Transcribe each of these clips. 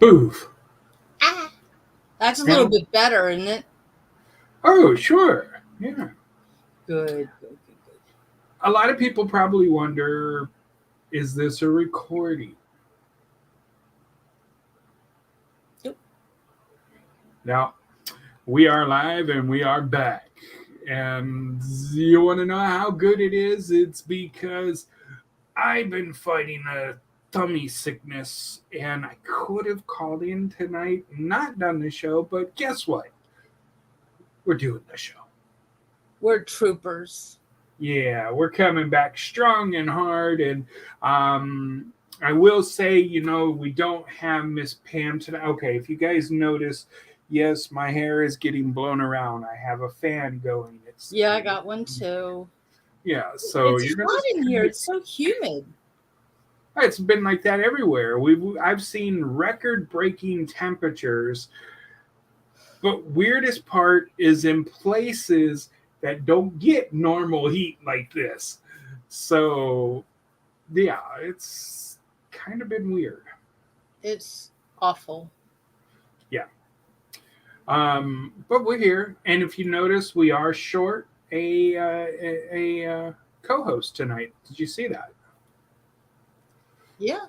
Poof. Ah, that's a Yeah. little bit better, isn't it? Oh, sure. Yeah. Good. A lot of people probably wonder, is this a recording? Yep. Now, we are live and we are back. And you want to know how good it is? It's because I've been fighting a tummy sickness and I could have called in tonight, not done the show, but guess what? We're doing the show. We're troopers. Yeah, we're coming back strong and hard. And I will say, we don't have Miss Pam tonight. Okay, if you guys notice, yes, my hair is getting blown around. I have a fan going. I got one too. Yeah, so it's hot in here. It's so humid. It's been like that everywhere. I've seen record-breaking temperatures, but weirdest part is in places that don't get normal heat like this. So, yeah, it's kind of been weird. It's awful. Yeah. But we're here, and if you notice, we are short a co-host tonight. Did you see that? Yeah.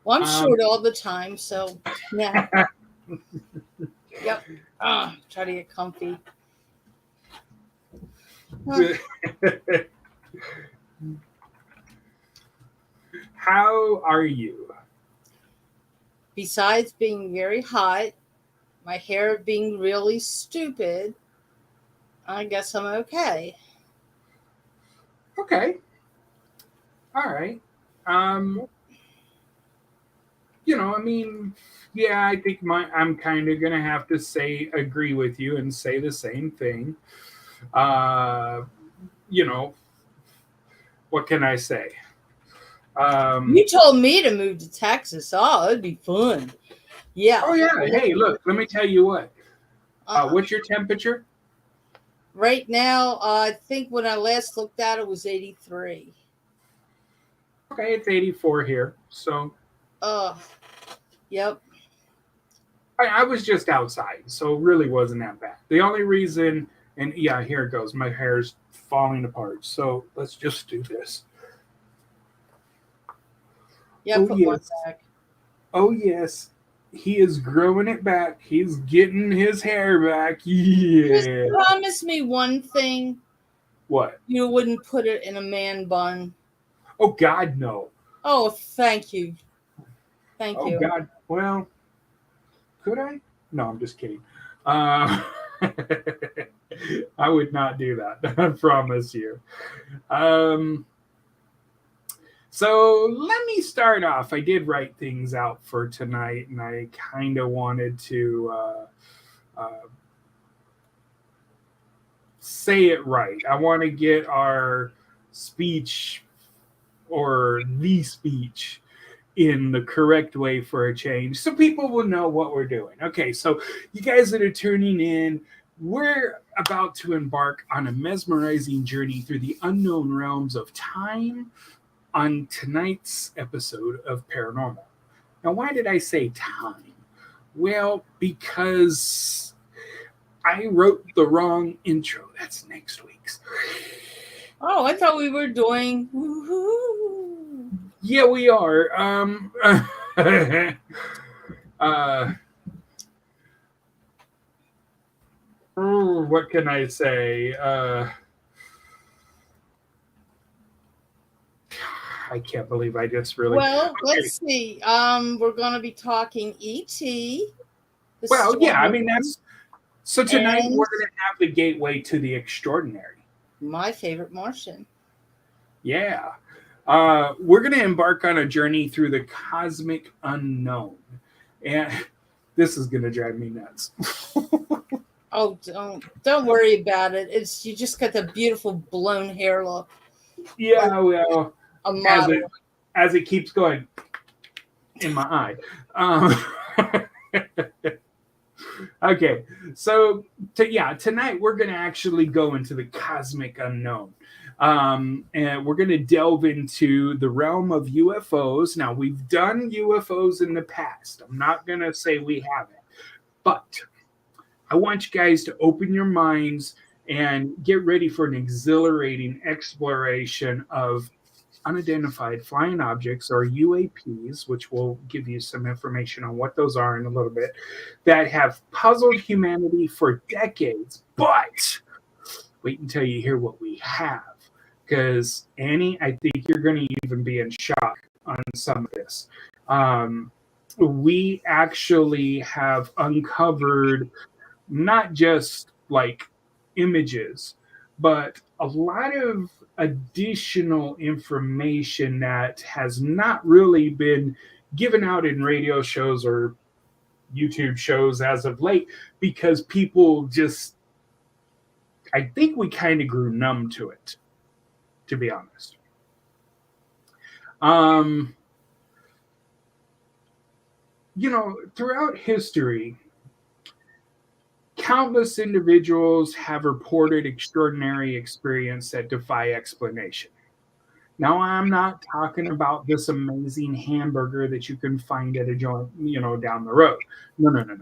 Well, I'm short all the time, so yeah. Yep. Try to get comfy. How are you? Besides being very hot, my hair being really stupid, I guess I'm okay. Okay. All right. I think I'm kind of gonna have to agree with you and say the same thing. What can I say? You told me to move to Texas. Oh, it'd be fun. Yeah. Oh yeah. Hey, look. Let me tell you what. What's your temperature? Right now, I think when I last looked at it was 83. Okay, it's 84 here. So. Yep. I was just outside, so it really wasn't that bad. The only reason, and yeah, here it goes. My hair's falling apart. So let's just do this. Yeah, put one back. Oh yes. He is growing it back. He's getting his hair back. Yeah. Just promise me one thing. What? You wouldn't put it in a man bun. Oh God, no. Oh, thank you. Thank you. Oh God. Well, could I? No, I'm just kidding. I would not do that. I promise you. So let me start off. I did write things out for tonight, and I kind of wanted to say it right. I want to get our speech or the speech in the correct way for a change so people will know what we're doing. Okay, so you guys that are tuning in, we're about to embark on a mesmerizing journey through the unknown realms of time on tonight's episode of Pairanormal. Now, why did I say time? Well, because I wrote the wrong intro. That's next week's. Oh, I thought we were doing woo-hoo. Yeah, we are. What can I say? I can't believe I just really. Well, let's see. We're going to be talking E.T. Well, yeah, I mean that's. So tonight we're going to have the gateway to the extraordinary. My favorite Martian. Yeah. We're going to embark on a journey through the cosmic unknown. And this is going to drive me nuts. Oh, don't worry about it. You just got the beautiful blown hair look. Yeah, well, a model. As it keeps going in my eye. Okay, so tonight we're going to actually go into the cosmic unknown. And we're going to delve into the realm of UFOs. Now, we've done UFOs in the past. I'm not going to say we haven't, but I want you guys to open your minds and get ready for an exhilarating exploration of unidentified flying objects, or UAPs, which will give you some information on what those are in a little bit, that have puzzled humanity for decades. But wait until you hear what we have. Because, Annie, I think you're going to even be in shock on some of this. We actually have uncovered not just like images, but a lot of additional information that has not really been given out in radio shows or YouTube shows as of late, because people just, I think we kind of grew numb to it, to be honest. Throughout history, countless individuals have reported extraordinary experience that defy explanation. Now, I'm not talking about this amazing hamburger that you can find at a joint, down the road. No.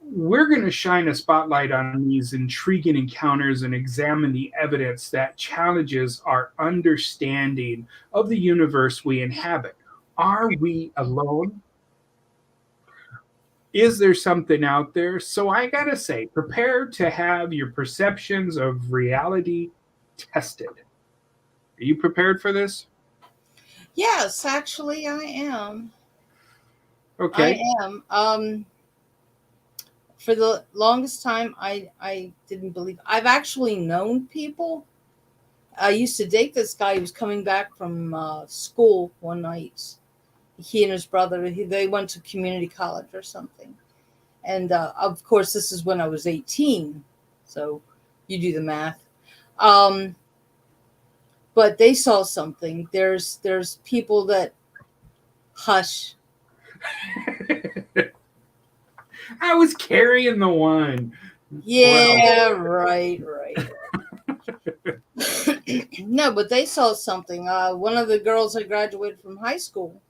We're going to shine a spotlight on these intriguing encounters and examine the evidence that challenges our understanding of the universe we inhabit. Are we alone? Is there something out there? So I gotta say, prepare to have your perceptions of reality tested. Are you prepared for this? Yes, actually, I am. Okay. I am. For the longest time, I didn't believe. I've actually known people. I used to date this guy who was coming back from school one night. He and his brother, they went to community college or something. And of course, this is when I was 18. So you do the math. But they saw something. There's people that hush. I was carrying the one. Yeah, well. Right. No, but they saw something. One of the girls that graduated from high school,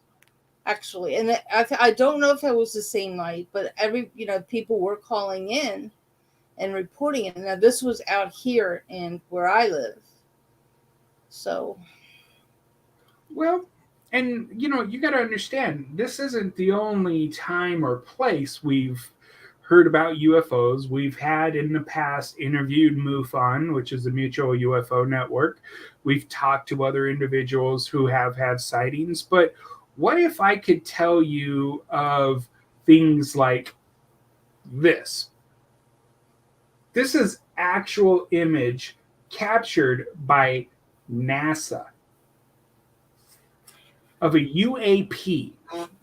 actually, and I don't know if it was the same night, but people were calling in and reporting it. Now this was out here in where I live, so. Well, and you got to understand, this isn't the only time or place we've heard about UFOs. We've had in the past interviewed MUFON, which is the Mutual UFO Network. We've talked to other individuals who have had sightings. But what if I could tell you of things like this? This is actual image captured by NASA of a UAP.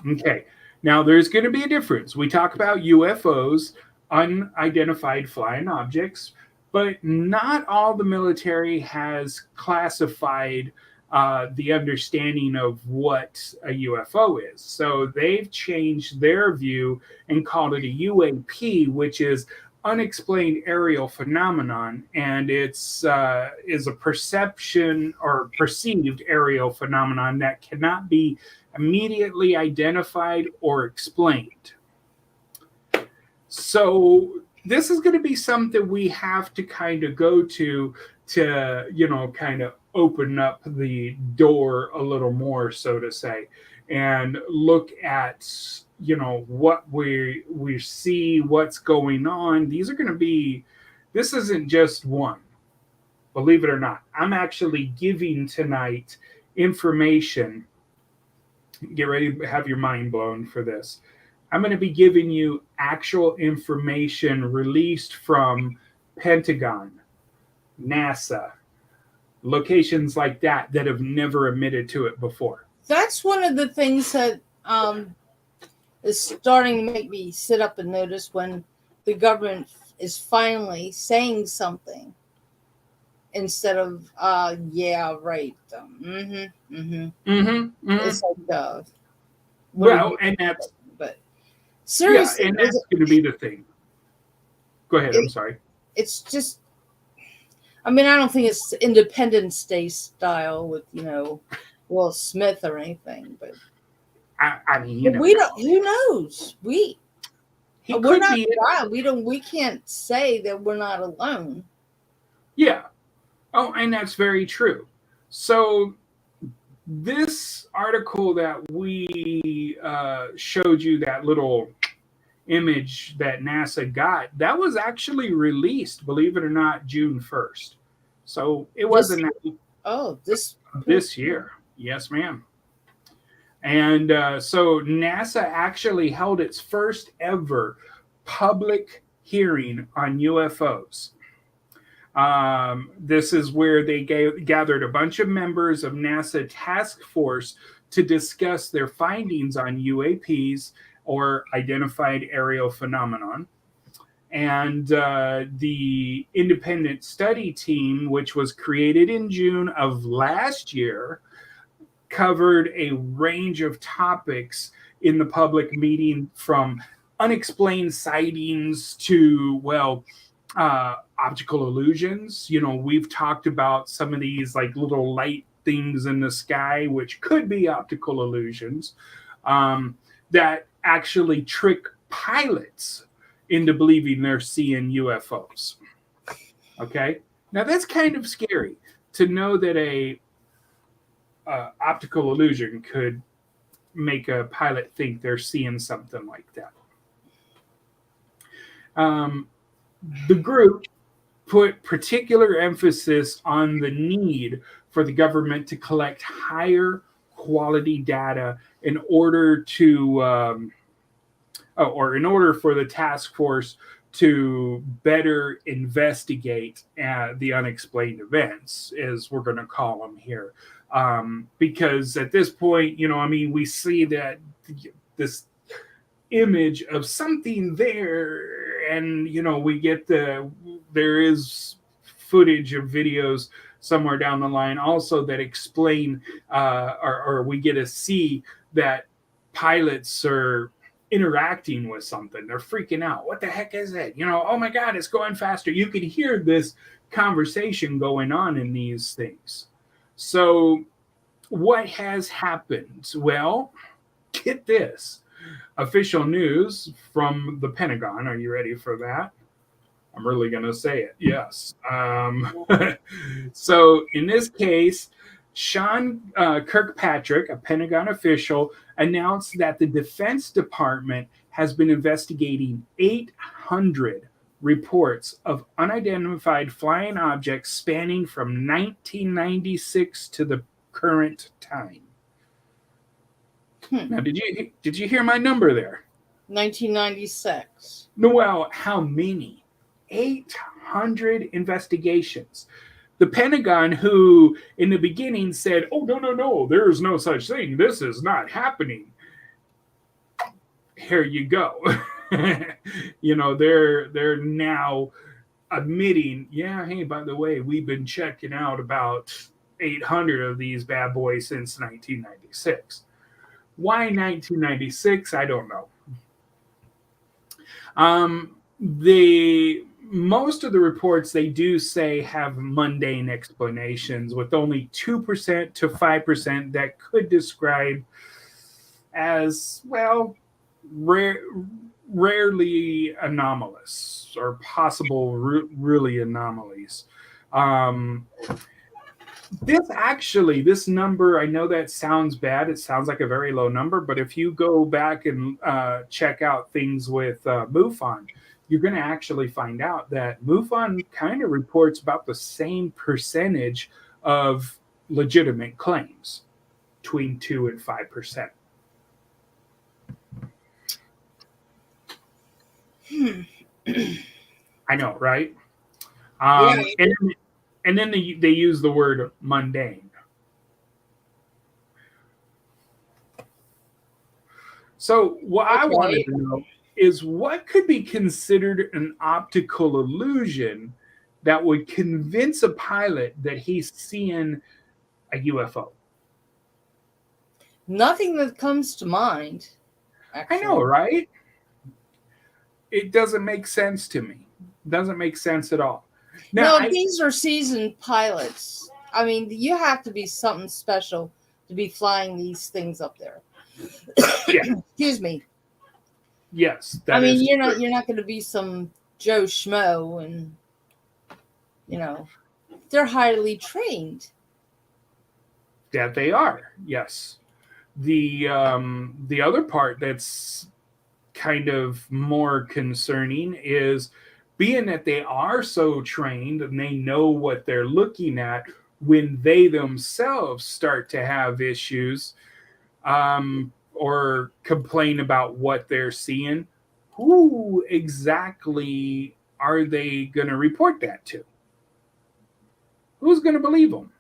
Okay. Now, there's going to be a difference. We talk about UFOs, unidentified flying objects, but not all the military has classified the understanding of what a UFO is. So they've changed their view and called it a UAP, which is unexplained aerial phenomenon, and it's is a perception or perceived aerial phenomenon that cannot be immediately identified or explained. So this is going to be something we have to kind of go to kind of open up the door a little more, so to say, and look at what we see, what's going on. These are going to be, this isn't just one, believe it or not. I'm actually giving tonight information. Get ready to have your mind blown for this. I'm going to be giving you actual information released from Pentagon, NASA, locations like that have never admitted to it before. That's one of the things that is starting to make me sit up and notice when the government is finally saying something instead of yeah, right. It's like well, and that's, but seriously, yeah, and that's going to be the thing. Go ahead. I'm sorry. It's just, I mean, I don't think it's Independence Day style with, Will Smith or anything, but I mean, you never we know. don't. Who knows? He We're could not be. God. We can't say that we're not alone. Yeah. Oh, and that's very true. So this article that we showed you, that little image that NASA got, that was actually released, believe it or not, June 1st. So it This wasn't this this year. Yes, ma'am. And so NASA actually held its first ever public hearing on UFOs. This is where they gathered a bunch of members of NASA task force to discuss their findings on UAPs, or identified aerial phenomenon. And the independent study team, which was created in June of last year, covered a range of topics in the public meeting, from unexplained sightings to, well, optical illusions. We've talked about some of these like little light things in the sky, which could be optical illusions, that actually trick pilots into believing they're seeing UFOs. Okay, now that's kind of scary to know that a optical illusion could make a pilot think they're seeing something like that. The group put particular emphasis on the need for the government to collect higher quality data in order to, or in order for the task force to better investigate the unexplained events, as we're going to call them here. Because at this point, we see that this image of something there, and we get there is footage of videos somewhere down the line also that explain, or we get to see that pilots are interacting with something. They're freaking out. What the heck is it? Oh my God, it's going faster. You can hear this conversation going on in these things. So what has happened? Well, get this. Official news from the Pentagon. Are you ready for that? I'm really going to say it. Yes. So in this case, Sean Kirkpatrick, a Pentagon official, announced that the Defense Department has been investigating 800 reports of unidentified flying objects spanning from 1996 to the current time. Now, did you hear my number there? 1996. Well, how many? 800 investigations. The Pentagon, who in the beginning said, "Oh, no, there's no such thing. This is not happening." Here you go. They're now admitting, yeah, hey, by the way, we've been checking out about 800 of these bad boys since 1996. Why 1996? I don't know. Most of the reports, they do say, have mundane explanations, with only 2% to 5% that could describe as, well, rarely anomalous, or possible really anomalies. This number, I know that sounds bad. It sounds like a very low number, but if you go back and check out things with MUFON, you're going to actually find out that MUFON kind of reports about the same percentage of legitimate claims, between 2 and 5%. I know, right? Yeah. And then they use the word mundane. So what I wanted to know is, what could be considered an optical illusion that would convince a pilot that he's seeing a UFO? Nothing that comes to mind. Actually. I know, right? It doesn't make sense to me. It doesn't make sense at all. Now, No, these are seasoned pilots. I mean, you have to be something special to be flying these things up there. yeah, Excuse me. yes, I that mean, is you're true. not going to be some Joe Schmo, and you know they're highly trained. That they are, yes. The other part that's kind of more concerning is being that they are so trained and they know what they're looking at when they themselves start to have issues or complain about what they're seeing. Who exactly are they going to report that to? Who's going to believe them?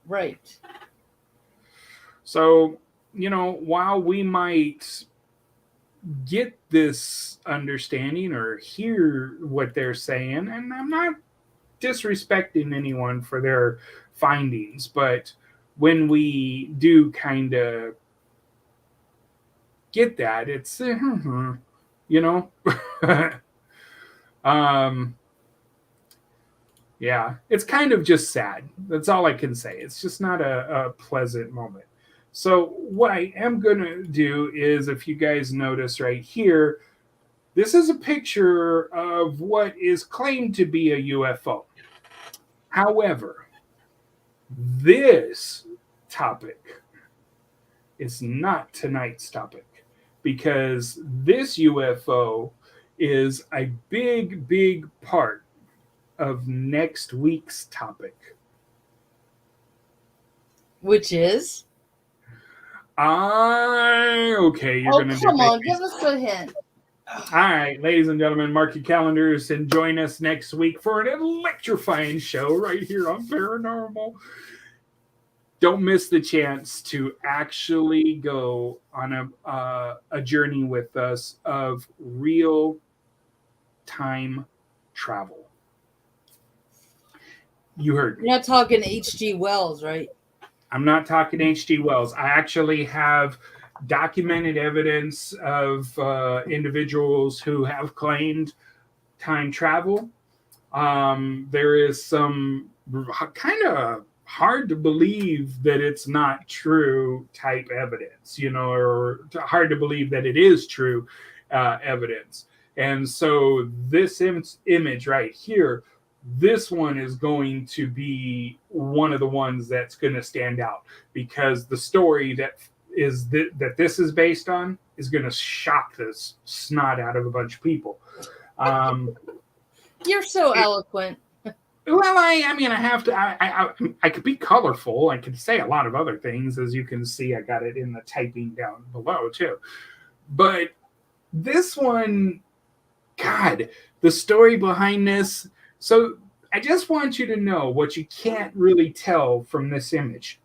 Right. So, while we might get this understanding or hear what they're saying, and I'm not disrespecting anyone for their findings, but when we do kind of get that, it's, you know, um, yeah, it's kind of just sad. That's all I can say. It's just not a pleasant moment. So, what I am going to do is, if you guys notice right here, this is a picture of what is claimed to be a UFO. However, this topic is not tonight's topic because this UFO is a big, big part of next week's topic. Which is? Okay, you're Oh, going to come make on, me. give us a hint. All right, ladies and gentlemen, mark your calendars and join us next week for an electrifying show right here on Pairanormal. Don't miss the chance to actually go on a journey with us of real time travel. You heard me. You're not talking H.G. Wells, right? I'm not talking H.G. Wells. I actually have documented evidence of individuals who have claimed time travel. There is some kind of hard to believe that it's not true type evidence, or hard to believe that it is true evidence. And so this image right here, this one is going to be one of the ones that's going to stand out because the story that this is based on is going to shock this snot out of a bunch of people. You're so eloquent. Well, I mean, I have to. I could be colorful. I could say a lot of other things, as you can see. I got it in the typing down below too. But this one, God, the story behind this. So I just want you to know what you can't really tell from this image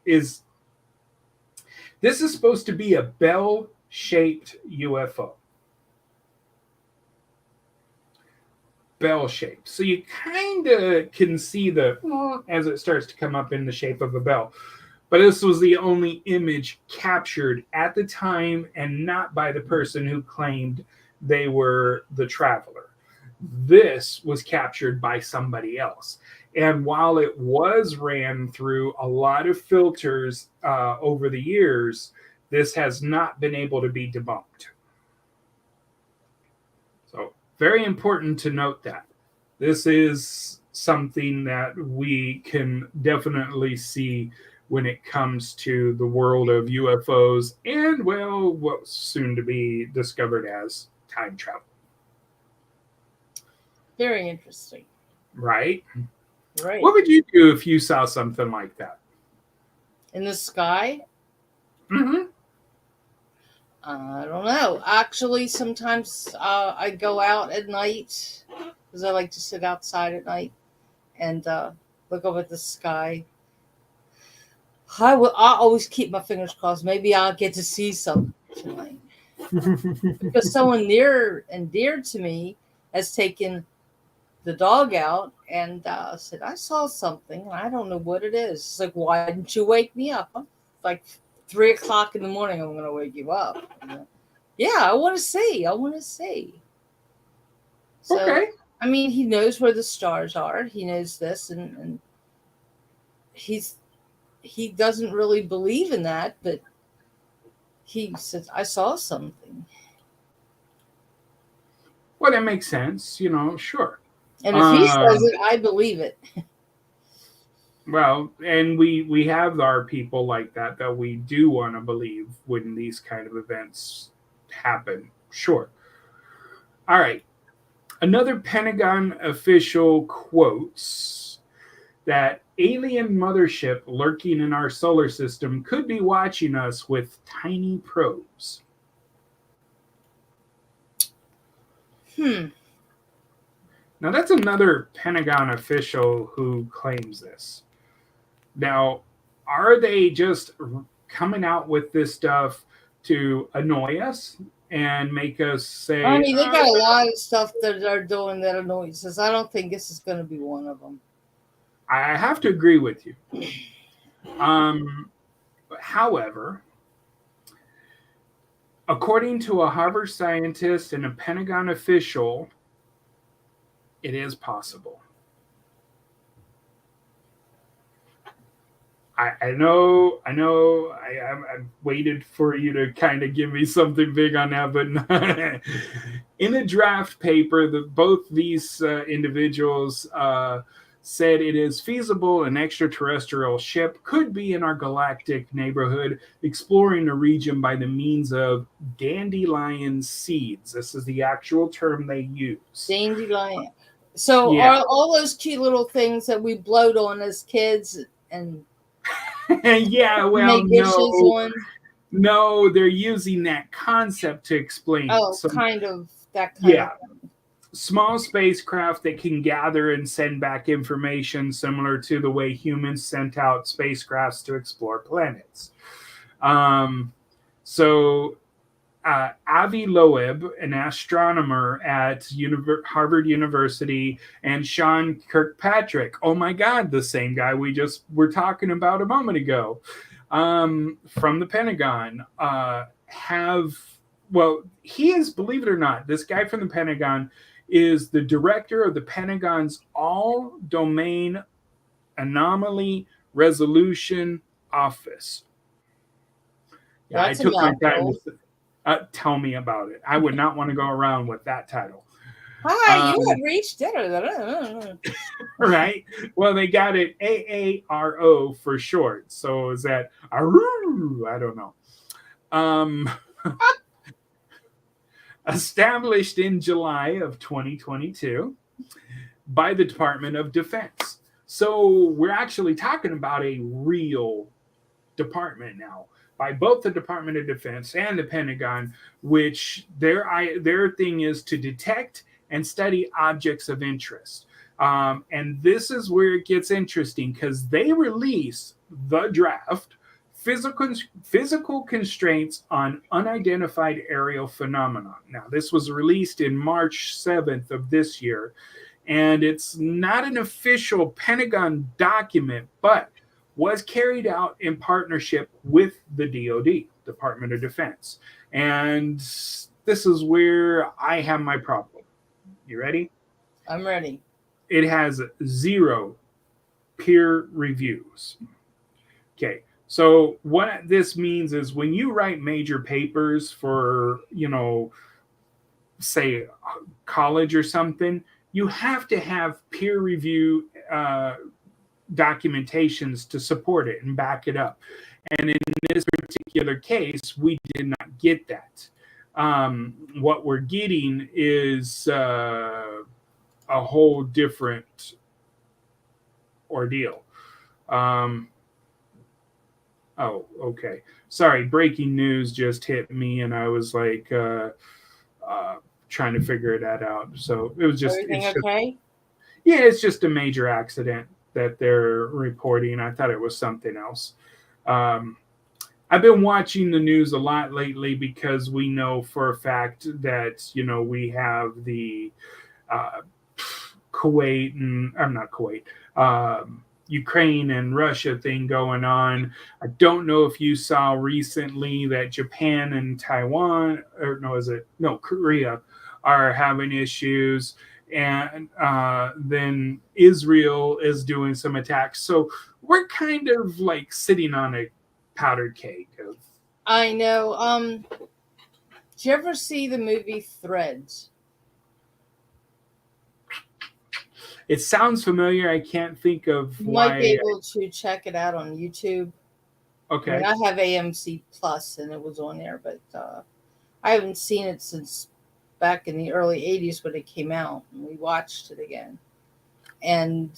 is this is supposed to be a bell-shaped UFO. Bell shape. So you kind of can see as it starts to come up in the shape of a bell. But this was the only image captured at the time and not by the person who claimed they were the traveler. This was captured by somebody else. And while it was ran through a lot of filters over the years, this has not been able to be debunked. So very important to note that. This is something that we can definitely see when it comes to the world of UFOs and, well, what's soon to be discovered as time travel. Very interesting. Right? Right. What would you do if you saw something like that? In the sky? Mm-hmm. I don't know. Actually, sometimes I go out at night because I like to sit outside at night and look up at the sky. I always keep my fingers crossed. Maybe I'll get to see something tonight. Because someone near and dear to me has taken the dog out and said, I saw something and I don't know what it is. It's like, why didn't you wake me up? I'm like 3:00 in the morning, I'm going to wake you up. Yeah, I want to see. So, Okay. I mean, he knows where the stars are. He knows this, and he doesn't really believe in that, but he says, "I saw something." Well, that makes sense, sure. And if he says it, I believe it. Well, and we have our people like that we do want to believe when these kind of events happen. Sure. All right. Another Pentagon official quotes that alien mothership lurking in our solar system could be watching us with tiny probes. Now, that's another Pentagon official who claims this. Now, are they just coming out with this stuff to annoy us and make us say, I mean, they got a lot of stuff that they're doing that annoys us. I don't think this is going to be one of them. I have to agree with you. However, according to a Harvard scientist and a Pentagon official, it is possible. I know. I've waited for you to kind of give me something big on that, but in a draft paper, both these individuals said it is feasible an extraterrestrial ship could be in our galactic neighborhood, exploring the region by the means of dandelion seeds. This is the actual term they use. Dandelion. So Yeah. are all those cute little things that we blowed on as kids and yeah, well, no, they're using that concept to explain. Kind of that kind of thing. Small spacecraft that can gather and send back information similar to the way humans sent out spacecrafts to explore planets. Avi Loeb, an astronomer at Harvard University, and Sean Kirkpatrick, oh my God, the same guy we just were talking about a moment ago, from the Pentagon, he is, believe it or not, this guy from the Pentagon is the director of the Pentagon's All Domain Anomaly Resolution Office. Yeah, I took my time to tell me about it. I would not want to go around with that title. Hi, you have reached dinner. Right? Well, they got it AARO for short. So is that Aru? I don't know. Established in July of 2022 by the Department of Defense. So we're actually talking about a real department now, by both the Department of Defense and the Pentagon, which their thing is to detect and study objects of interest. And this is where it gets interesting, because they release the draft, Physical Constraints on Unidentified Aerial Phenomena. Now, this was released in March 7th of this year, and it's not an official Pentagon document, but was carried out in partnership with the DoD, Department of Defense. And this is where I have my problem. You ready? I'm ready. It has 0 peer reviews. Okay, so what this means is when you write major papers for, say, college or something, you have to have peer review documentations to support it and back it up. And in this particular case, we did not get that. What we're getting is a whole different ordeal. Oh, okay. Sorry, breaking news just hit me, and I was like trying to figure that out. So it was just everything okay? Yeah, it's just a major accident that they're reporting. I thought it was something else. I've been watching the news a lot lately because we know for a fact that, we have the Ukraine and Russia thing going on. I don't know if you saw recently that Japan and Korea are having issues. and then Israel is doing some attacks. So we're kind of like sitting on a powdered cake of. I know. Did you ever see the movie Threads? It sounds familiar. I can't think of You might be why. able to check it out on YouTube. I Okay. mean, I have AMC Plus, and it was on there, but I haven't seen it since back in the early '80s when it came out, and we watched it again. And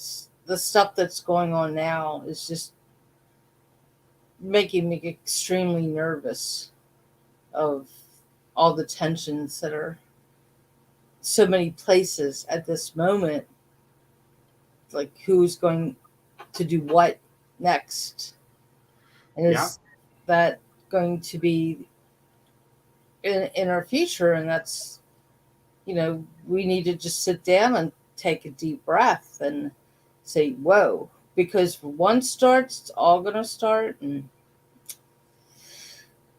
the stuff that's going on now is just making me extremely nervous of all the tensions that are so many places at this moment. Like, who's going to do what next? And is that going to be in our future? And that's, we need to just sit down and take a deep breath and say, whoa, because when one starts, it's all going to start. And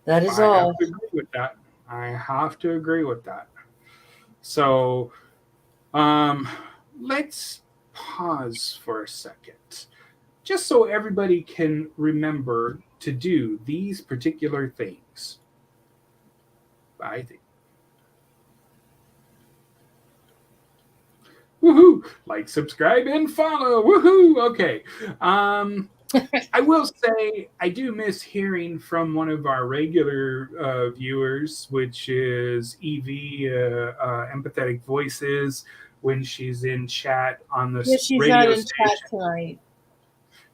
that is all. Have to agree with that. I have to agree with that. So let's pause for a second, just so everybody can remember to do these particular things. I think. Woohoo! Like, subscribe, and follow. Woohoo! Okay. I will say I do miss hearing from one of our regular viewers, which is Evie, Empathetic Voices, when she's in chat on the she's radio not in station. chat tonight.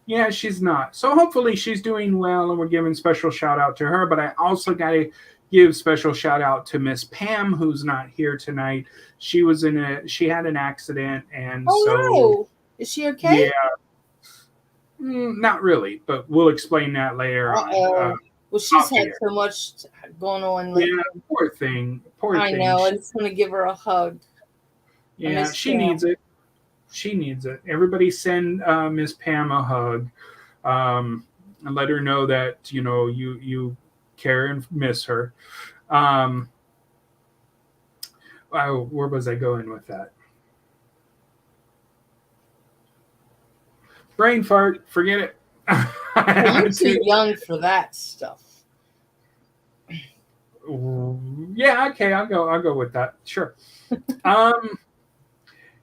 Yeah, she's not. So hopefully she's doing well, and we're giving special shout out to her. But I also got to give special shout out to Miss Pam, who's not here tonight. She had an accident, and no. Is she okay? Yeah. Not really, but we'll explain that later on. Well, she's had so much going on lately. Yeah, poor thing. I know. I just want to give her a hug. Yeah, she needs it. She needs it. Everybody send Miss Pam a hug, and let her know that you care and miss her. Where was I going with that? Brain fart. Forget it. You're too young for that stuff. Yeah. Okay. I'll go with that. Sure.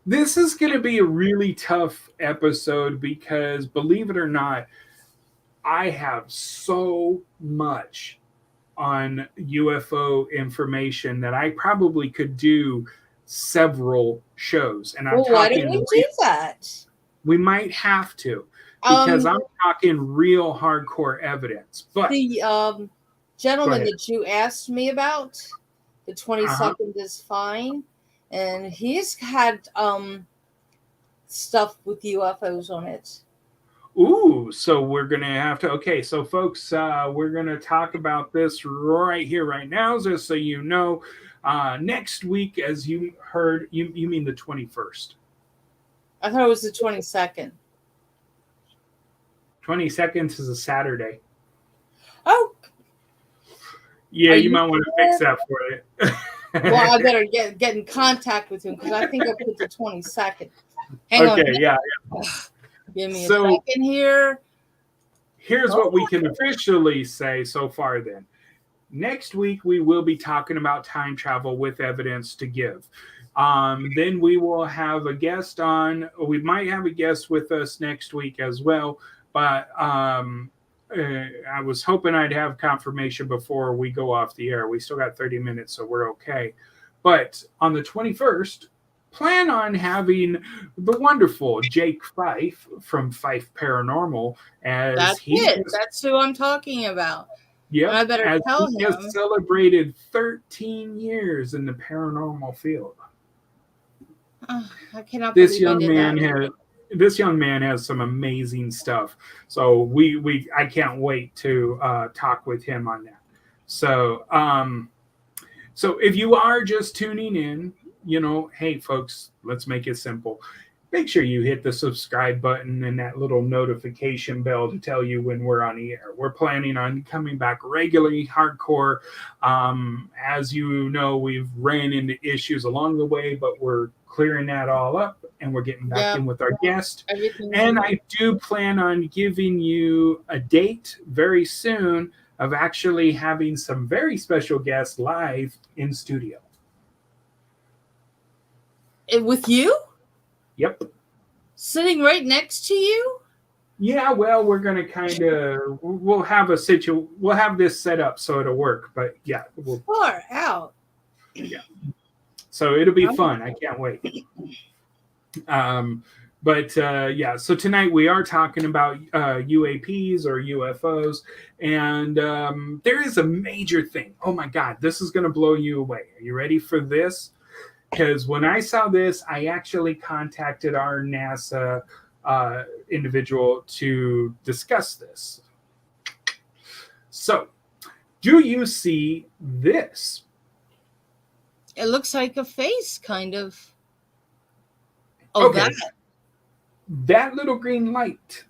This is going to be a really tough episode because, believe it or not, I have so much on UFO information that I probably could do several shows. And I'm why don't we do that? We might have to, because I'm talking real hardcore evidence. But the gentleman that you asked me about, the 22nd is fine. And he's had stuff with UFOs on it. Ooh, so we're going to have to... Okay, so folks, we're going to talk about this right here, right now, just so you know. Next week, as you heard... You mean the 21st? I thought it was the 22nd. 22nd is a Saturday. Oh. Yeah, you might want to fix that for it. Well, I better get in contact with him because I think I put the 22nd. Hang on. Okay, yeah. Give me a second here. Here's what we can officially say so far then. Next week, we will be talking about time travel with evidence to give. Then we will have a guest on. We might have a guest with us next week as well. But I was hoping I'd have confirmation before we go off the air. We still got 30 minutes, so we're okay. But on the 21st, plan on having the wonderful Jake Fife from Fife Paranormal. That's who I'm talking about. Yeah, I better tell him. He has celebrated 13 years in the paranormal field. I cannot This believe This young man has some amazing stuff. So I can't wait to talk with him on that. So so if you are just tuning in, hey folks, let's make it simple. make sure you hit the subscribe button and that little notification bell to tell you when we're on the air. We're planning on coming back regularly, hardcore. As you know, we've ran into issues along the way, but we're clearing that all up and we're getting back in with our guest. And I do plan on giving you a date very soon of actually having some very special guests live in studio. With you? Yep. Sitting right next to you? Yeah, well, we're gonna we'll have this set up so it'll work. But yeah, far out. Yeah. So it'll be fun. I can't wait. Yeah, so tonight we are talking about UAPs or UFOs, and there is a major thing. Oh my God, this is gonna blow you away. Are you ready for this? Because when I saw this, I actually contacted our NASA individual to discuss this. So, do you see this? It looks like a face, kind of. Oh, okay. That little green light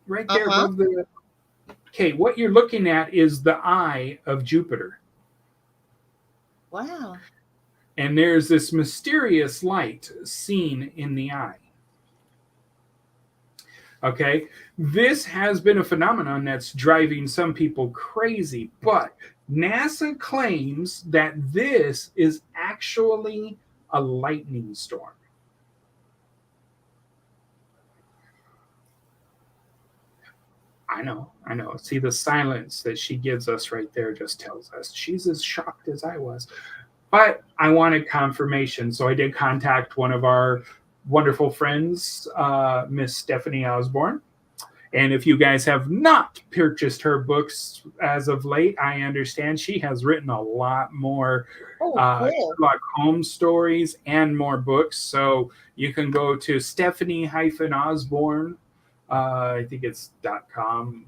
right there above the... Okay, what you're looking at is the eye of Jupiter. Wow. And there's this mysterious light seen in the eye. Okay, this has been a phenomenon that's driving some people crazy, but NASA claims that this is actually a lightning storm. I know. See, the silence that she gives us right there just tells us she's as shocked as I was. But I wanted confirmation, so I did contact one of our wonderful friends, Miss Stephanie Osborne. And if you guys have not purchased her books as of late, I understand she has written a lot more Sherlock Holmes stories and more books. So you can go to Stephanie-Osborne. I think it's .com.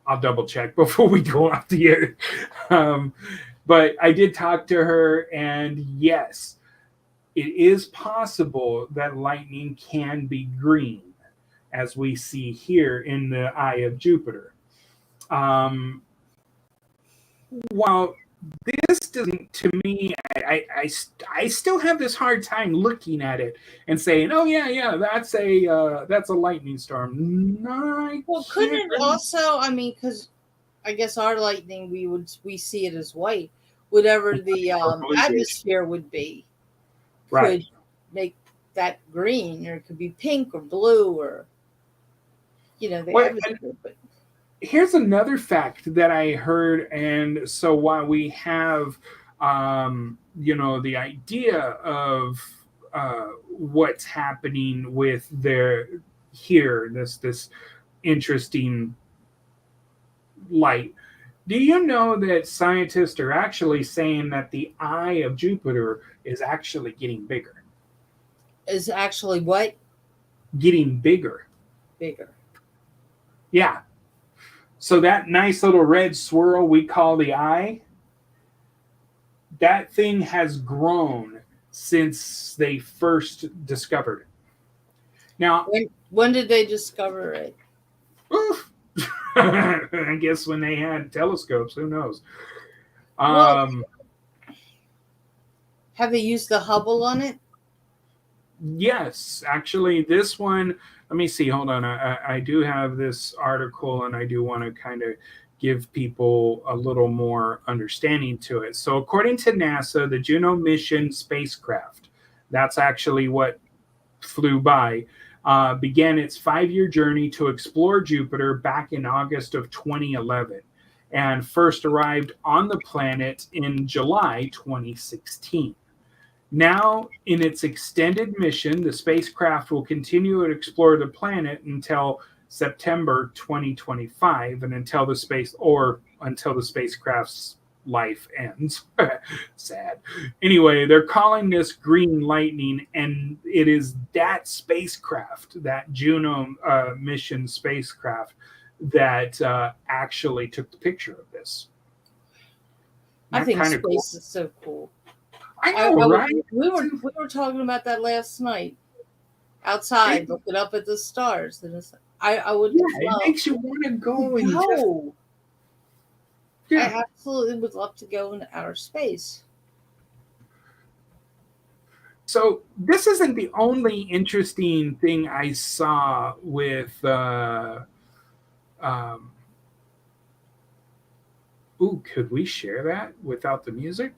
I'll double check before we go off the air. But I did talk to her, and yes, it is possible that lightning can be green, as we see here in the eye of Jupiter. While this doesn't, to me, I still have this hard time looking at it and saying, "Oh yeah, that's a lightning storm." No, well, couldn't it also? I mean, because I guess our lightning, we see it as white. Whatever the atmosphere would be, could make that green, or it could be pink or blue, or the atmosphere. But here's another fact that I heard, and so while we have, the idea of what's happening with this interesting light. Do you know that scientists are actually saying that the eye of Jupiter is actually getting bigger? Is actually what? Getting bigger. Bigger. Yeah. So that nice little red swirl we call the eye, that thing has grown since they first discovered it. Now, when did they discover it? I guess when they had telescopes, who knows? Have they used the Hubble on it? Yes, actually, this one. Let me see. Hold on. I do have this article, and I do want to kind of give people a little more understanding to it. So, according to NASA, the Juno mission spacecraft, that's actually what flew by, began its 5-year journey to explore Jupiter back in August of 2011 and first arrived on the planet in July 2016. Now, in its extended mission, the spacecraft will continue to explore the planet until September 2025 and until the spacecraft's life ends. Sad. Anyway, they're calling this green lightning, and it is that spacecraft, that Juno mission spacecraft, that actually took the picture of this. I think space is so cool. I know, right? We were talking about that last night outside, looking up at the stars. And I would Yeah, it love makes you want to go to and just go. I yeah. absolutely would love to go into outer space. So this isn't the only interesting thing I saw with. Um, ooh, could we share that without the music?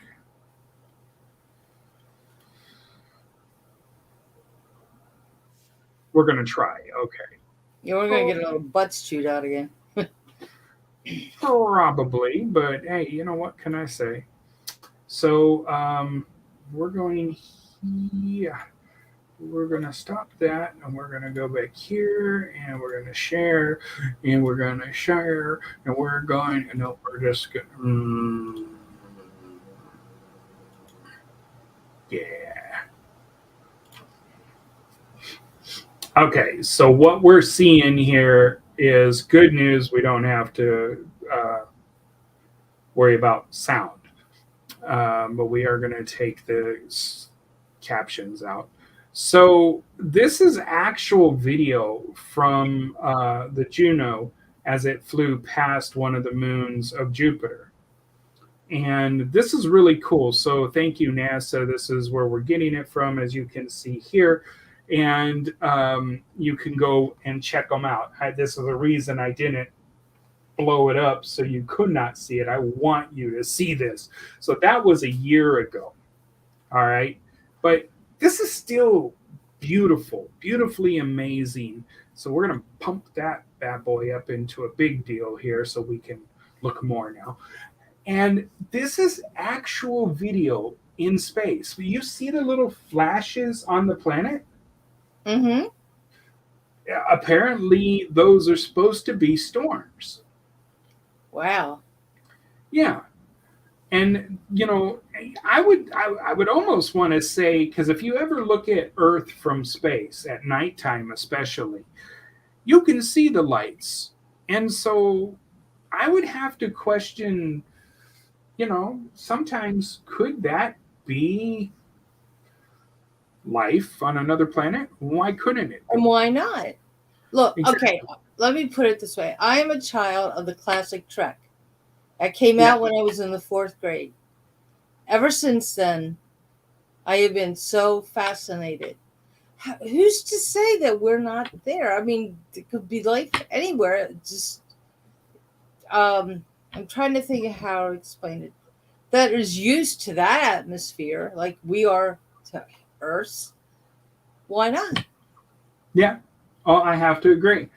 We're gonna try. Okay. Yeah, we're gonna get a little butts chewed out again. Probably, but hey, you know what can I say? So we're going here. We're gonna stop that, and we're gonna go back here, and we're gonna share, and we're gonna share, and we're going. No, we're just gonna. Yeah. Okay, so what we're seeing here is good news. We don't have to worry about sound, but we are going to take the captions out. So this is actual video from the Juno as it flew past one of the moons of Jupiter. And this is really cool. So thank you, NASA. This is where we're getting it from, as you can see here. And you can go and check them out. This is the reason I didn't blow it up so you could not see it. I want you to see this. So that was a year ago. All right. But this is still beautiful, beautifully amazing. So we're going to pump that bad boy up into a big deal here so we can look more now. And this is actual video in space. You see the little flashes on the planet? Mm-hmm. Apparently, those are supposed to be storms. Wow. Yeah. And I would almost want to say, because if you ever look at Earth from space at nighttime, especially, you can see the lights, and so I would have to question. Sometimes could that be life on another planet? Why couldn't it be? And why not? Look, Exactly. okay, let me put it this way. I am a child of the classic Trek. That came Yeah. out when I was in the 4th grade. Ever since then, I have been so fascinated. Who's to say that we're not there? I mean, it could be life anywhere. Just, I'm trying to think of how to explain it. That is used to that atmosphere, like we are to Earth. Why not? Yeah. Oh, I have to agree.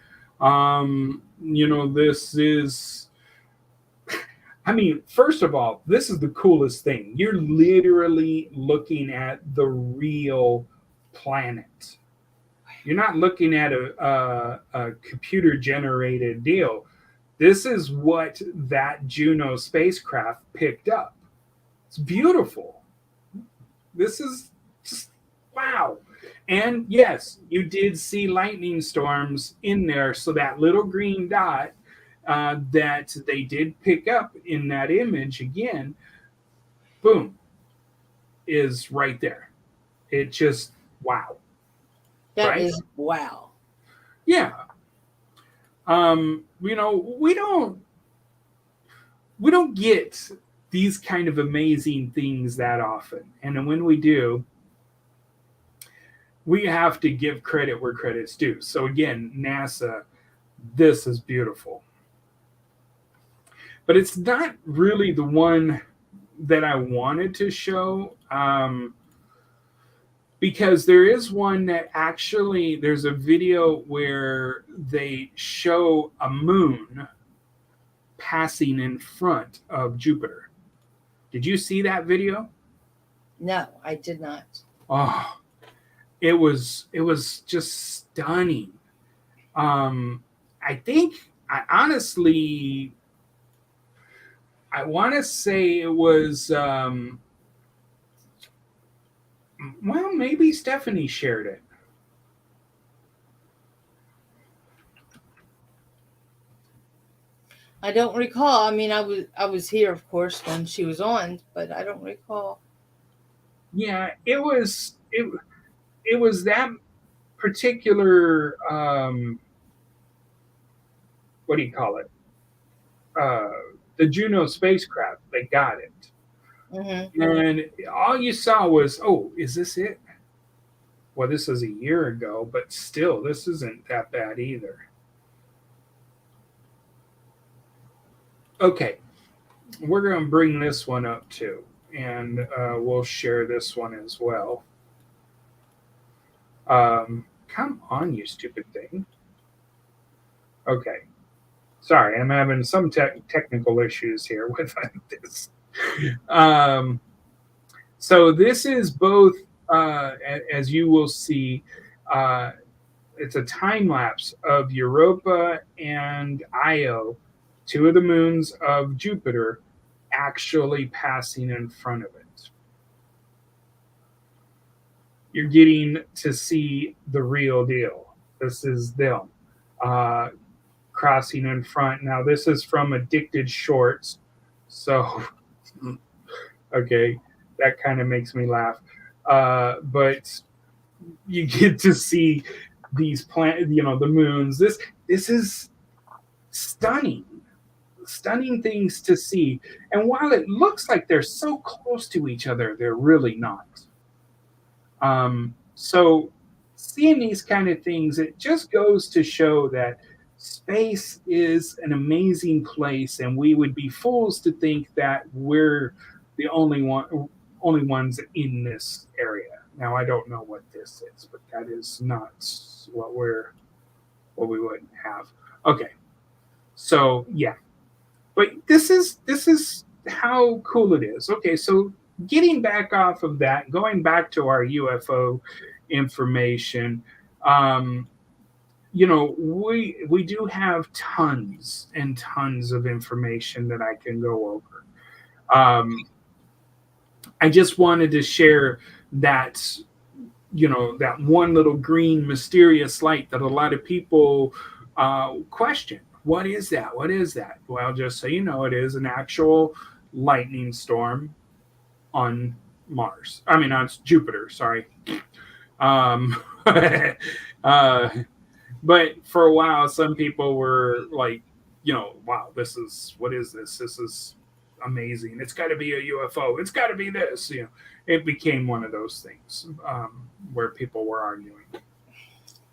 This is, I mean, first of all, this is the coolest thing. You're literally looking at the real planet. You're not looking at a computer generated deal. This is what that Juno spacecraft picked up. It's beautiful. This is just wow. And yes, you did see lightning storms in there. So that little green dot that they did pick up in that image again, boom, is right there. It just wow, That right? is wow. Yeah. We don't get these kind of amazing things that often, and when we do, we have to give credit where credit's due. So again, NASA, this is beautiful. But it's not really the one that I wanted to show, because there is one that actually, there's a video where they show a moon passing in front of Jupiter. Did you see that video? No, I did not. Oh, it was just stunning. I honestly, I want to say it was, well, maybe Stephanie shared it. I don't recall. I mean, I was here, of course, when she was on, but I don't recall. Yeah, it was that particular what do you call it? Uh, the Juno spacecraft. They got it, Hmm. and all you saw was, oh, is this it? Well, this is a year ago, but still, this isn't that bad either. Okay, we're going to bring this one up too, and we'll share this one as well. Come on, you stupid thing. Okay, sorry, I'm having some technical issues here with this. Um, so this is both, as you will see, uh, it's a time lapse of Europa and Io, two of the moons of Jupiter, actually passing in front of it. You're getting to see the real deal. This is them uh, crossing in front. Now, this is from Addicted Shorts. So, okay, that kind of makes me laugh. But you get to see these the moons. This is stunning, stunning things to see. And while it looks like they're so close to each other, they're really not. So seeing these kind of things, it just goes to show that space is an amazing place, and we would be fools to think that we're the only ones in this area. Now I don't know what this is, but that is not what we would have. Okay, so yeah, but this is how cool it is. Okay, so getting back off of that, going back to our UFO information, um, we do have tons and tons of information that I can go over. I just wanted to share that that one little green mysterious light that a lot of people question. What is that? What is that? Well, just so you know, it is an actual lightning storm on Mars. I mean, on Jupiter. Sorry. Um, uh, but for a while, some people were like, wow, what is this? This is amazing. It's got to be a UFO. It's got to be this. It became one of those things where people were arguing.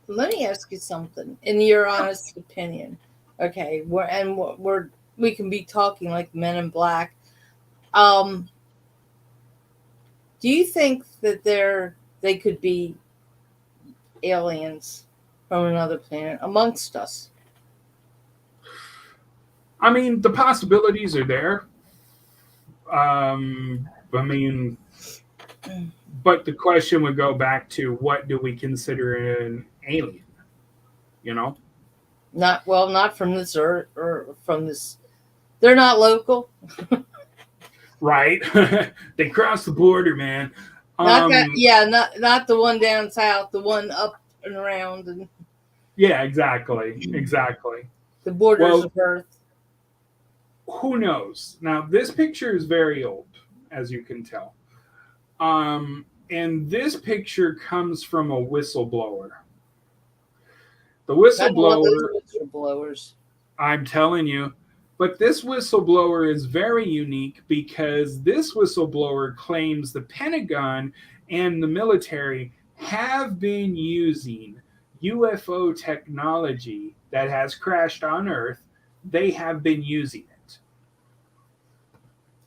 Let me ask you something. In your honest opinion, okay, we can be talking like Men in Black. Um, do you think that they could be aliens from another planet amongst us? I mean, the possibilities are there. I mean, but the question would go back to what do we consider an alien? You know, Not from this earth or from this. They're not local. right? They cross the border, man. Not that, Um, yeah, not the one down south, the one up and around and yeah, exactly, exactly. the borders Well, of Earth. who knows? Now, this picture is very old, as you can tell. And this picture comes from a whistleblower. The I don't want those whistleblower, whistleblowers. I'm telling you, but this whistleblower is very unique because this whistleblower claims the Pentagon and the military have been using UFO technology that has crashed on Earth. They have been using it.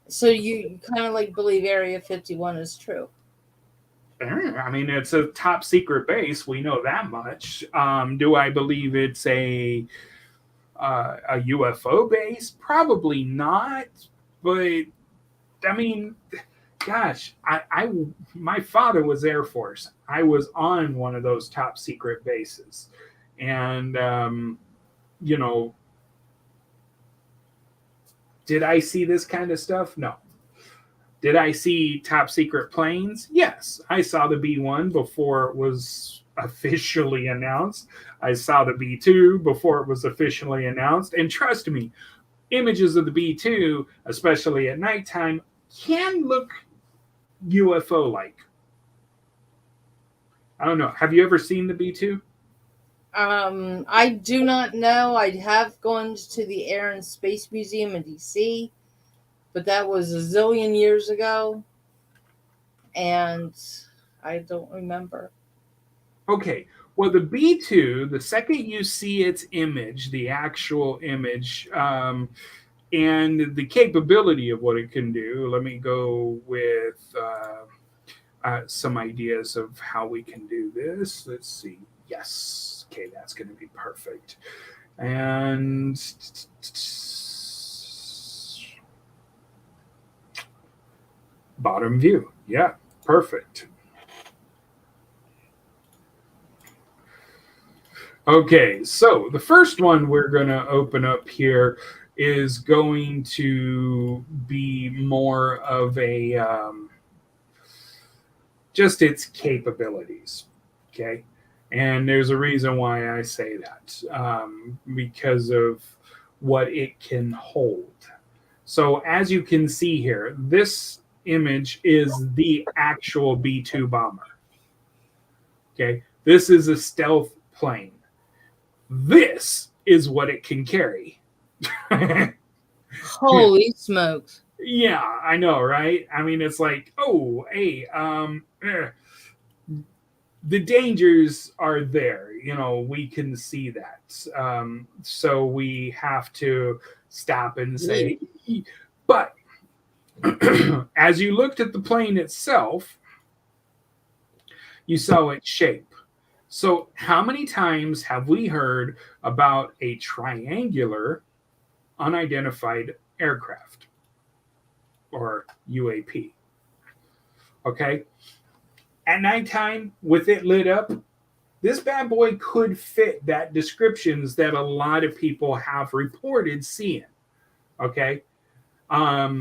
So you kind of like believe Area 51 is true. I mean, it's a top secret base. We know that much. Do I believe it's a UFO base? Probably not. But I mean, gosh, my father was Air Force. I was on one of those top secret bases, and you know, did I see this kind of stuff? No. Did I see top secret planes? Yes, I saw the B-1 before it was officially announced. I saw the B-2 before it was officially announced. And trust me, images of the B-2, especially at nighttime, can look UFO like. I don't know. Have you ever seen the B2? I do not know. I have gone to the Air and Space Museum in DC, but that was a zillion years ago, and I don't remember. Okay. Well, the B2, the second you see its image, the actual image, and the capability of what it can do, let me go with some ideas of how we can do this. Let's see. Yes. Okay, that's going to be perfect. And bottom view. Yeah, perfect. Okay, so the first one we're going to open up here is going to be more of a just its capabilities. Okay, and there's a reason why I say that because of what it can hold. So, as you can see here, this image is the actual B 2 bomber. Okay, this is a stealth plane. This is what it can carry. Holy smokes. Yeah, I know, right? I mean, it's like, oh, hey, the dangers are there. We can see that. So we have to stop and say, but as you looked at the plane itself, you saw its shape. So, how many times have we heard about a triangular unidentified aircraft or UAP? Okay. At nighttime, with it lit up, this bad boy could fit that descriptions that a lot of people have reported seeing. Okay. But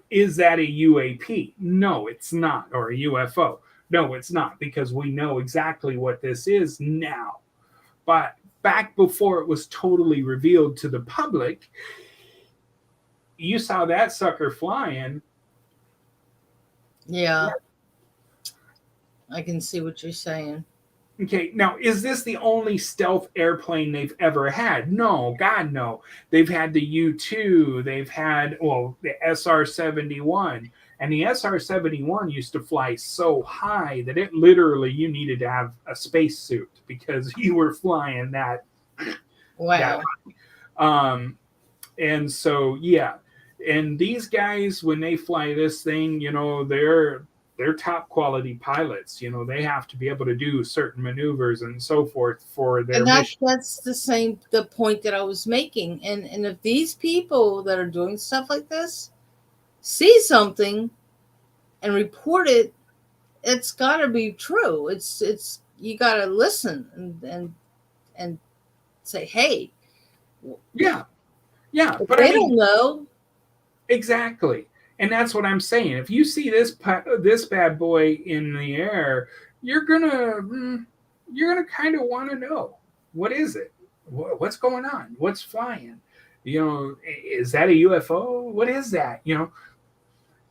is that a UAP? No, it's not. Or a UFO? No, it's not, because we know exactly what this is now. But back before it was totally revealed to the public, you saw that sucker flying. Yeah. I can see what you're saying. Okay, now is this the only stealth airplane they've ever had? No, God, no. They've had the U-2, they've had, well, the SR-71. And the SR-71 used to fly so high that it literally, you needed to have a spacesuit because you were flying that. Wow. And so, yeah. And these guys, when they fly this thing, they're top quality pilots. They have to be able to do certain maneuvers and so forth for their mission. That's the point that I was making. And if these people that are doing stuff like this see something and report it, it's got to be true. It's you got to listen and say, hey, yeah, but they don't know. Exactly. And that's what I'm saying. If you see this bad boy in the air, you're gonna kind of want to know, what is it? What's going on? What's flying? Is that a UFO? What is that?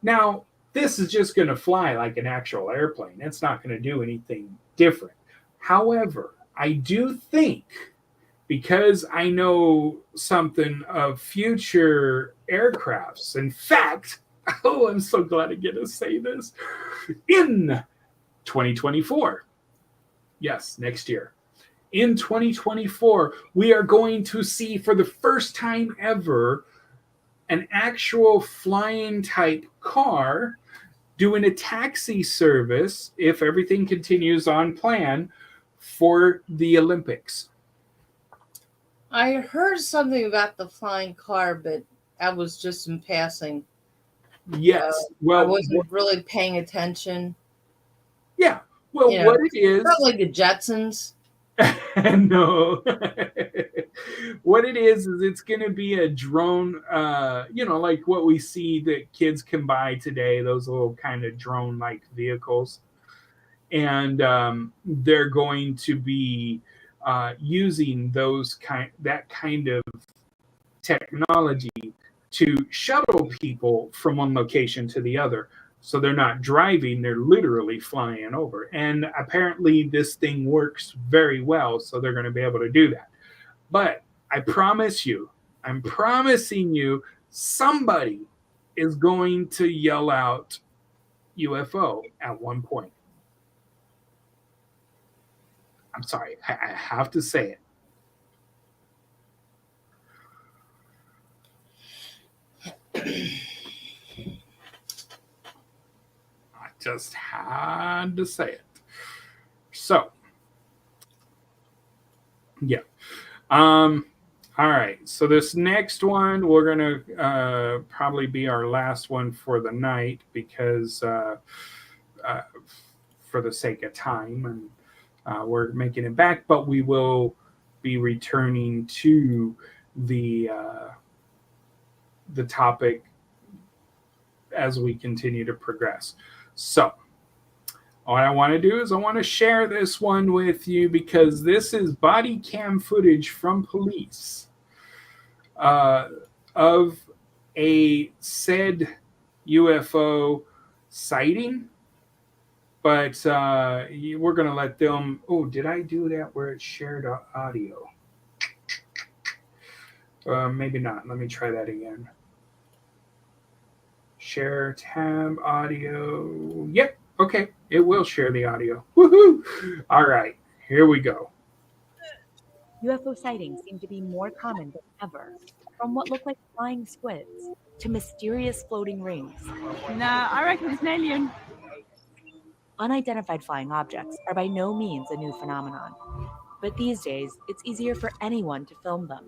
Now this is just going to fly like an actual airplane. It's not going to do anything different. However, I do think, because I know something of future aircrafts. In fact, oh, I'm so glad I get to say this. In 2024, yes, next year, in 2024, we are going to see for the first time ever an actual flying type car doing a taxi service, if everything continues on plan, for the Olympics. I heard something about the flying car, but I was just in passing. Yes. I wasn't really paying attention. Yeah. Well, what it is, not like the Jetsons. No. What it is it's going to be a drone, like what we see that kids can buy today, those little kind of drone-like vehicles. And they're going to be using that kind of technology to shuttle people from one location to the other. So they're not driving, they're literally flying over. And apparently, this thing works very well. So they're going to be able to do that. But I promise you, I'm promising you, somebody is going to yell out UFO at one point. I'm sorry, I have to say it. I just had to say it. So, yeah. All right. So this next one, we're gonna probably be our last one for the night because, uh, for the sake of time, and we're making it back. But we will be returning to the topic as we continue to progress. So, what I want to do is I want to share this one with you because this is body cam footage from police uh, of a said UFO sighting. But we're going to let them. Oh, did I do that where it shared audio? Maybe not. Let me try that again. Share tab audio. Yep. Okay. It will share the audio. Woohoo! All right. Here we go. UFO sightings seem to be more common than ever, from what look like flying squids to mysterious floating rings. Nah, I reckon it's an alien. Unidentified flying objects are by no means a new phenomenon, but these days it's easier for anyone to film them.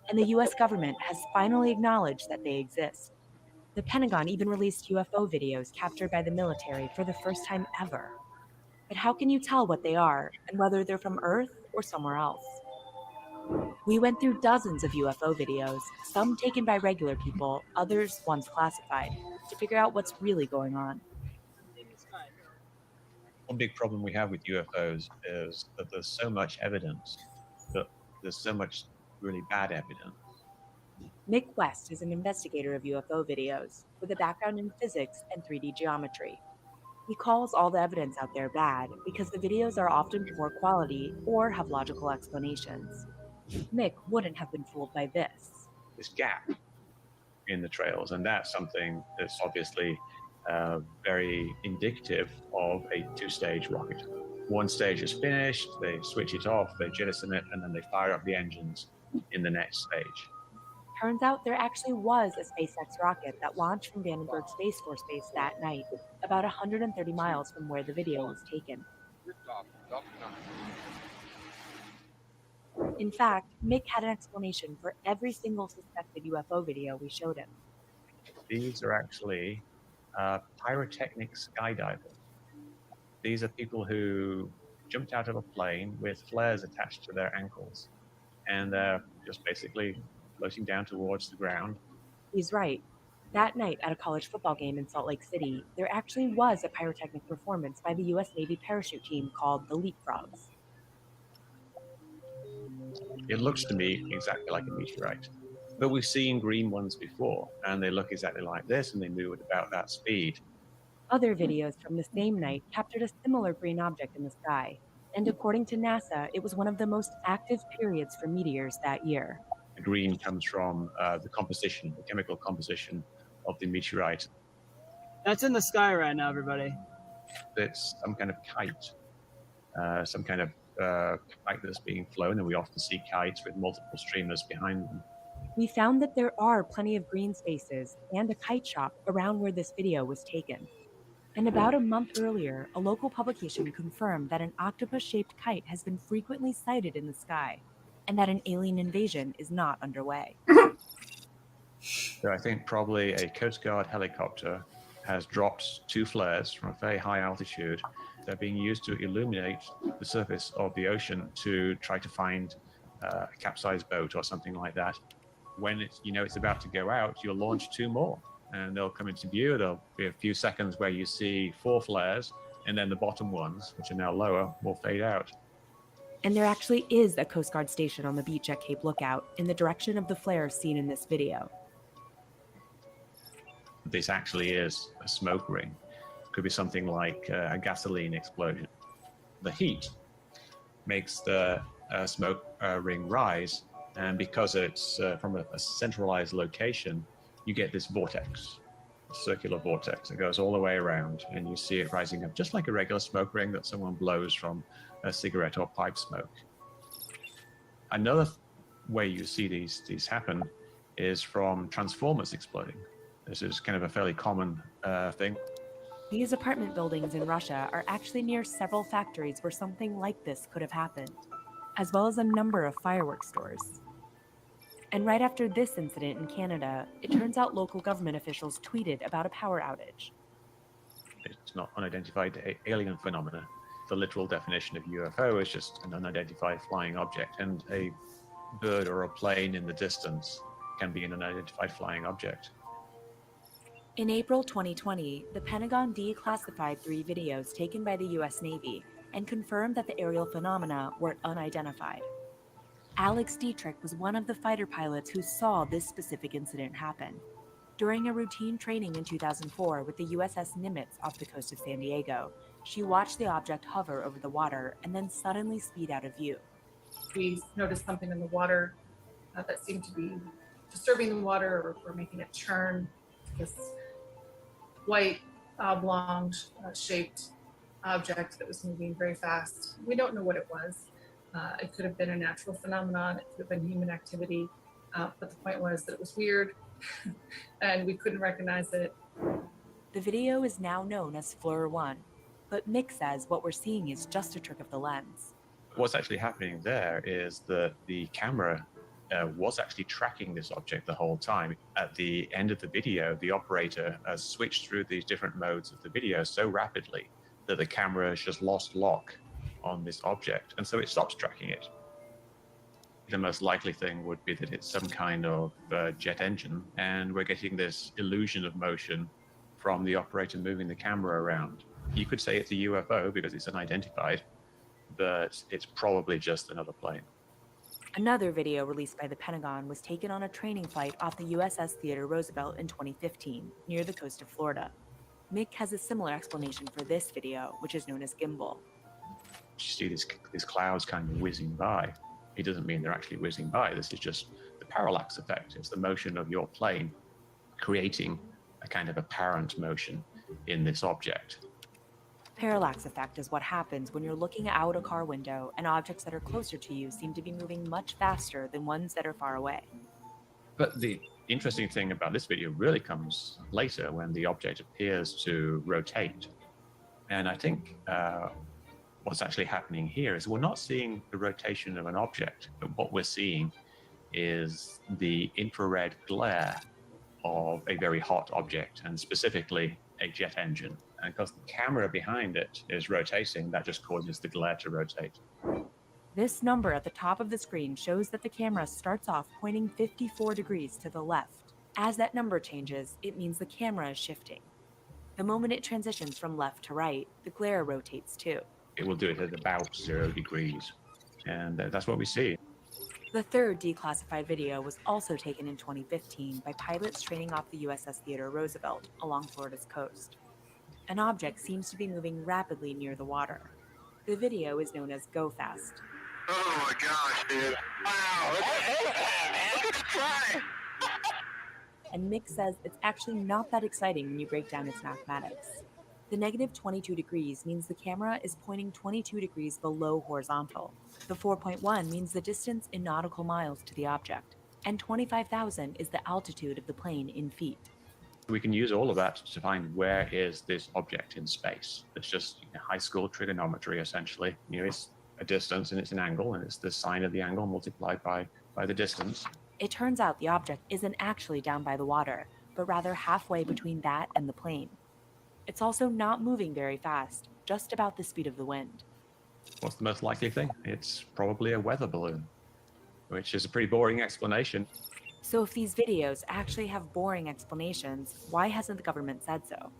And the US government has finally acknowledged that they exist. The Pentagon even released UFO videos captured by the military for the first time ever. But how can you tell what they are and whether they're from Earth or somewhere else? We went through dozens of UFO videos, some taken by regular people, others once classified, to figure out what's really going on. One big problem we have with UFOs is that there's so much evidence, but there's so much really bad evidence. Mick West is an investigator of UFO videos with a background in physics and 3D geometry. He calls all the evidence out there bad because the videos are often poor quality or have logical explanations. Mick wouldn't have been fooled by This gap in the trails, and that's something that's obviously very indicative of a two-stage rocket. One stage is finished, they switch it off, they jettison it, and then they fire up the engines in the next stage. Turns out there actually was a SpaceX rocket that launched from Vandenberg Space Force Base that night, about 130 miles from where the video was taken. In fact, Mick had an explanation for every single suspected UFO video we showed him. These are actually pyrotechnic skydivers. These are people who jumped out of a plane with flares attached to their ankles, and they're just basically floating down towards the ground. He's right. That night at a college football game in Salt Lake City, there actually was a pyrotechnic performance by the US Navy parachute team called the Leapfrogs. It looks to me exactly like a meteorite. But we've seen green ones before, and they look exactly like this, and they move at about that speed. Other videos from the same night captured a similar green object in the sky, and according to NASA, it was one of the most active periods for meteors that year. The green comes from the composition, the chemical composition of the meteorite. That's in the sky right now, everybody. It's some kind of kite, some kind of kite that's being flown, and we often see kites with multiple streamers behind them. We found that there are plenty of green spaces and a kite shop around where this video was taken. And about a month earlier, a local publication confirmed that an octopus-shaped kite has been frequently sighted in the sky, and that an alien invasion is not underway. So I think probably a Coast Guard helicopter has dropped 2 flares from a very high altitude. They're being used to illuminate the surface of the ocean to try to find a capsized boat or something like that. When it's about to go out, you'll launch 2 more, and they'll come into view. There'll be a few seconds where you see 4 flares, and then the bottom ones, which are now lower, will fade out. And there actually is a Coast Guard station on the beach at Cape Lookout in the direction of the flares seen in this video. this actually is a smoke ring. It could be something like a gasoline explosion. The heat makes the smoke ring rise, and because it's from a centralized location, you get this vortex, a circular vortex that goes all the way around, and you see it rising up just like a regular smoke ring that someone blows from a cigarette or pipe smoke. Another way you see these happen is from transformers exploding. This is kind of a fairly common thing. These apartment buildings in Russia are actually near several factories where something like this could have happened, as well as a number of fireworks stores. And right after this incident in Canada, it turns out local government officials tweeted about a power outage. It's not unidentified alien phenomena. The literal definition of UFO is just an unidentified flying object, and a bird or a plane in the distance can be an unidentified flying object. In April 2020, the Pentagon declassified 3 videos taken by the US Navy and confirmed that the aerial phenomena were unidentified. Alex Dietrich was one of the fighter pilots who saw this specific incident happen. During a routine training in 2004 with the USS Nimitz off the coast of San Diego, she watched the object hover over the water and then suddenly speed out of view. We noticed something in the water that seemed to be disturbing the water or making it churn. This white oblong shaped object that was moving very fast. We don't know what it was. It could have been a natural phenomenon. It could have been human activity. But the point was that it was weird and we couldn't recognize it. The video is now known as FLIR 1, but Mick says what we're seeing is just a trick of the lens. What's actually happening there is that the camera was actually tracking this object the whole time. At the end of the video, the operator has switched through these different modes of the video so rapidly that the camera has just lost lock on this object, and so it stops tracking it. The most likely thing would be that it's some kind of jet engine, and we're getting this illusion of motion from the operator moving the camera around. You could say it's a UFO because it's unidentified, but it's probably just another plane. Another video released by the Pentagon was taken on a training flight off the USS Theodore Roosevelt in 2015, near the coast of Florida. Mick has a similar explanation for this video, which is known as gimbal. You see these clouds kind of whizzing by. It doesn't mean they're actually whizzing by. This is just the parallax effect. It's the motion of your plane creating a kind of apparent motion in this object. Parallax effect is what happens when you're looking out a car window and objects that are closer to you seem to be moving much faster than ones that are far away. But the interesting thing about this video really comes later when the object appears to rotate. And I think what's actually happening here is we're not seeing the rotation of an object, but what we're seeing is the infrared glare of a very hot object, and specifically a jet engine. And because the camera behind it is rotating, that just causes the glare to rotate. This number at the top of the screen shows that the camera starts off pointing 54 degrees to the left. As that number changes, it means the camera is shifting. The moment it transitions from left to right, the glare rotates too. It will do it at about 0 degrees. And that's what we see. The third declassified video was also taken in 2015 by pilots training off the USS Theodore Roosevelt along Florida's coast. An object seems to be moving rapidly near the water. The video is known as Go Fast. Oh my gosh, dude. Wow, look at the fly. And Mick says it's actually not that exciting when you break down its mathematics. The negative 22 degrees means the camera is pointing 22 degrees below horizontal. The 4.1 means the distance in nautical miles to the object. And 25,000 is the altitude of the plane in feet. We can use all of that to find where is this object in space. It's just high school trigonometry, essentially. It's a distance and it's an angle, and it's the sine of the angle multiplied by the distance. It turns out the object isn't actually down by the water, but rather halfway between that and the plane. It's also not moving very fast, just about the speed of the wind. What's the most likely thing? It's probably a weather balloon, which is a pretty boring explanation. So if these videos actually have boring explanations, why hasn't the government said so?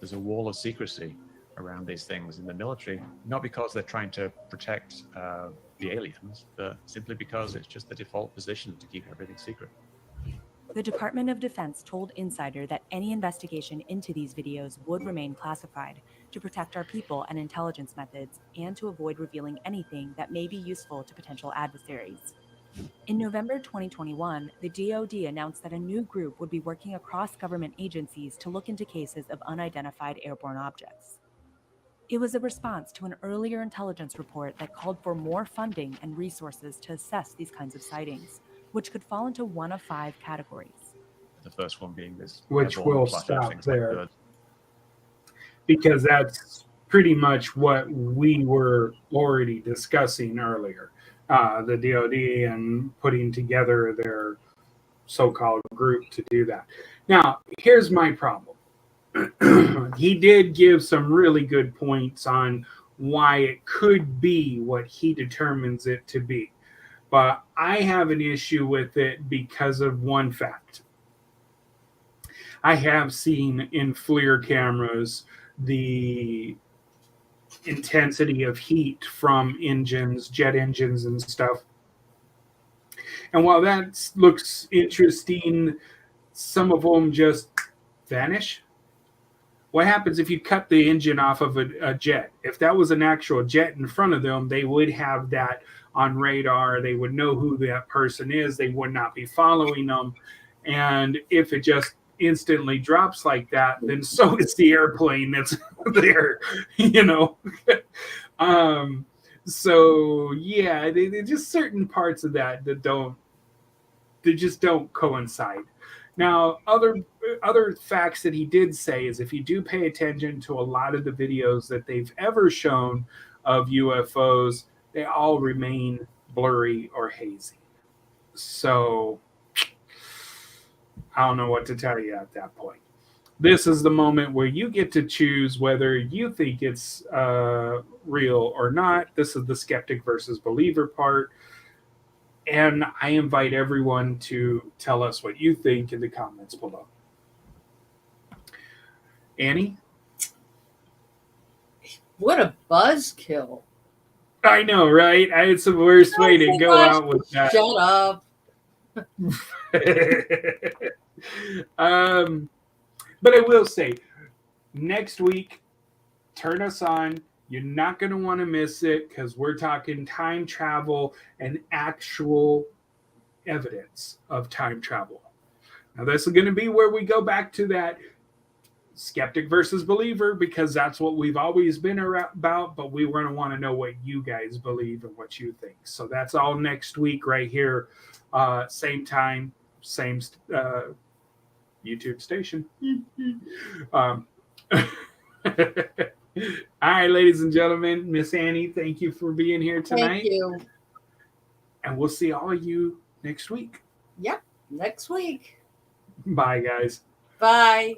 There's a wall of secrecy around these things in the military, not because they're trying to protect the aliens, but simply because it's just the default position to keep everything secret. The Department of Defense told Insider that any investigation into these videos would remain classified to protect our people and intelligence methods and to avoid revealing anything that may be useful to potential adversaries. In November 2021, the DoD announced that a new group would be working across government agencies to look into cases of unidentified airborne objects. It was a response to an earlier intelligence report that called for more funding and resources to assess these kinds of sightings, which could fall into one of 5 categories. The first one being this Which airborne will flash of stop things like there. birds. Because that's pretty much what we were already discussing earlier. The DoD and putting together their so-called group to do that. Now, here's my problem. He did give some really good points on why it could be what he determines it to be. But I have an issue with it because of one fact. I have seen in FLIR cameras the intensity of heat from engines, jet engines and stuff. And while that looks interesting, some of them just vanish. What happens if you cut the engine off of a jet? If that was an actual jet in front of them, they would have that on radar. They would know who that person is. They would not be following them. And if it just instantly drops like that, then so is the airplane that's there, you know. So yeah, they just certain parts of that just don't coincide. Now, other facts that he did say is if you do pay attention to a lot of the videos that they've ever shown of UFOs, they all remain blurry or hazy. So I don't know what to tell you at that point. This is the moment where you get to choose whether you think it's real or not. This is the skeptic versus believer part. And I invite everyone to tell us what you think in the comments below. Annie? What a buzzkill. I know, right? It's the worst way to go out with that. Shut up. But I will say, next week, turn us on. You're not going to want to miss it because we're talking time travel and actual evidence of time travel. Now, this is going to be where we go back to that skeptic versus believer because that's what we've always been about, but we want to know what you guys believe and what you think. So that's all next week right here. Same time, same YouTube station. All right, ladies and gentlemen, Miss Annie, thank you for being here tonight. Thank you. And we'll see all of you next week. Yep, next week. Bye, guys. Bye.